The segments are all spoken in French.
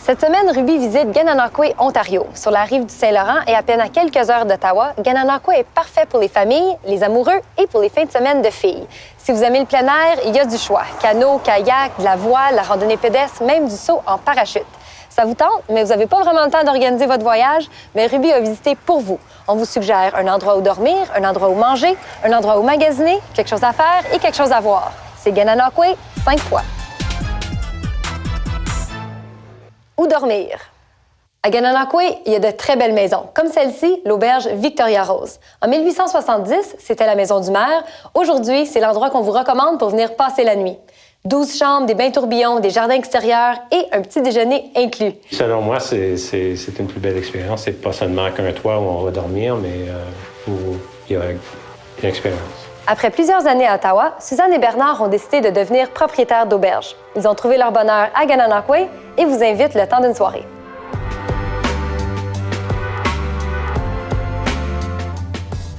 Cette semaine, Ruby visite Gananoque, Ontario, sur la rive du Saint-Laurent et à peine à quelques heures d'Ottawa. Gananoque est parfait pour les familles, les amoureux et pour les fins de semaine de filles. Si vous aimez le plein air, il y a du choix. Canot, kayak, de la voile, la randonnée pédestre, même du saut en parachute. Ça vous tente, mais vous n'avez pas vraiment le temps d'organiser votre voyage? Mais Ruby a visité pour vous. On vous suggère un endroit où dormir, un endroit où manger, un endroit où magasiner, quelque chose à faire et quelque chose à voir. C'est Gananoque 5 fois. Où dormir? À Gananoque, il y a de très belles maisons, comme celle-ci, l'auberge Victoria Rose. En 1870, c'était la maison du maire. Aujourd'hui, c'est l'endroit qu'on vous recommande pour venir passer la nuit. 12 chambres, des bains tourbillons, des jardins extérieurs et un petit déjeuner inclus. Selon moi, c'est une plus belle expérience. C'est pas seulement qu'un toit où on va dormir, mais où il y a une expérience. Après plusieurs années à Ottawa, Suzanne et Bernard ont décidé de devenir propriétaires d'auberges. Ils ont trouvé leur bonheur à Gananoque et vous invitent le temps d'une soirée.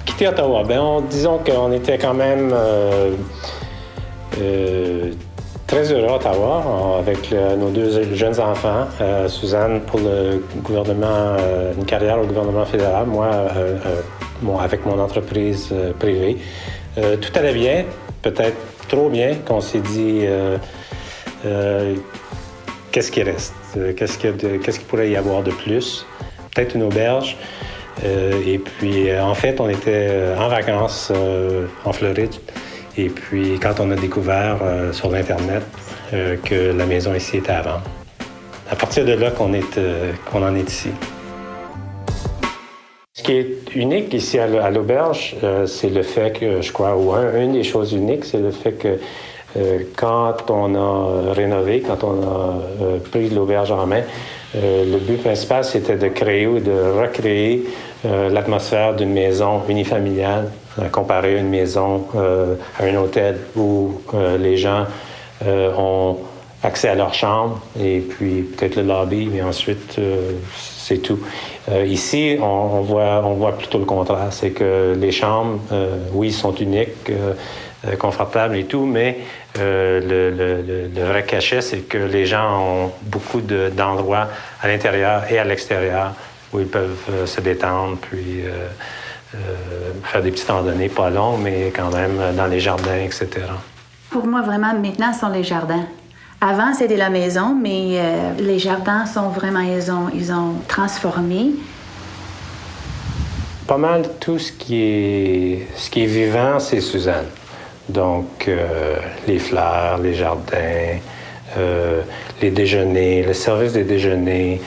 Quitter Ottawa, disons qu'on était quand même très heureux à Ottawa avec nos deux jeunes enfants. Suzanne pour le gouvernement, une carrière au gouvernement fédéral, moi avec mon entreprise privée. Tout allait bien, peut-être trop bien, qu'on s'est dit qu'est-ce qui reste, qu'est-ce qu'il pourrait y avoir de plus, peut-être une auberge. Et puis, en fait, on était en vacances en Floride. Et puis, quand on a découvert sur l'Internet que la maison ici était à vendre, à partir de là qu'on en est ici. Ce qui est unique ici à l'auberge, c'est le fait que, je crois, ou une des choses uniques, c'est le fait que quand on a rénové, quand on a pris l'auberge en main, le but principal, c'était de créer ou de recréer l'atmosphère d'une maison unifamiliale, comparée à une maison, à un hôtel où les gens ont accès à leur chambre et puis peut-être le lobby, mais ensuite, c'est tout. Ici, on voit plutôt le contraire. C'est que les chambres, oui, sont uniques, confortables et tout, mais le vrai cachet, c'est que les gens ont beaucoup d'endroits à l'intérieur et à l'extérieur où ils peuvent se détendre, puis faire des petites randonnées pas longues, mais quand même dans les jardins, etc. Pour moi, vraiment, maintenant, ce sont les jardins. Avant, c'était la maison, mais les jardins sont vraiment, ils ont transformé. Pas mal tout ce qui est vivant, c'est Suzanne. Donc, les fleurs, les jardins, les déjeuners, le service des déjeuners,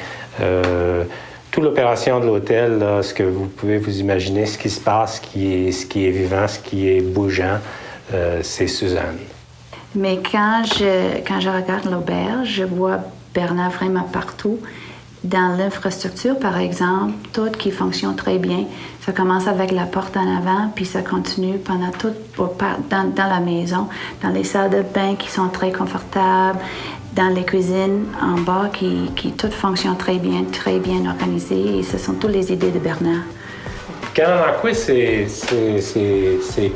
toute l'opération de l'hôtel, là, ce que vous pouvez vous imaginer, ce qui se passe, ce qui est vivant, ce qui est bougeant, c'est Suzanne. Mais quand je regarde l'auberge, je vois Bernard vraiment partout. Dans l'infrastructure, par exemple, tout qui fonctionne très bien. Ça commence avec la porte en avant, puis ça continue pendant tout dans la maison, dans les salles de bain qui sont très confortables, dans les cuisines en bas qui tout fonctionne très bien organisé. Et ce sont toutes les idées de Bernard. Gananoque, c'est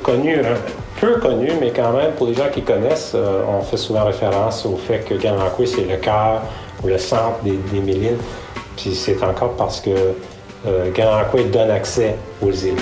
connu, hein? Peu connu, mais quand même, pour les gens qui connaissent, on fait souvent référence au fait que Gananoque, c'est le cœur ou le centre des Mille-Îles. Puis c'est encore parce que Gananoque donne accès aux îles.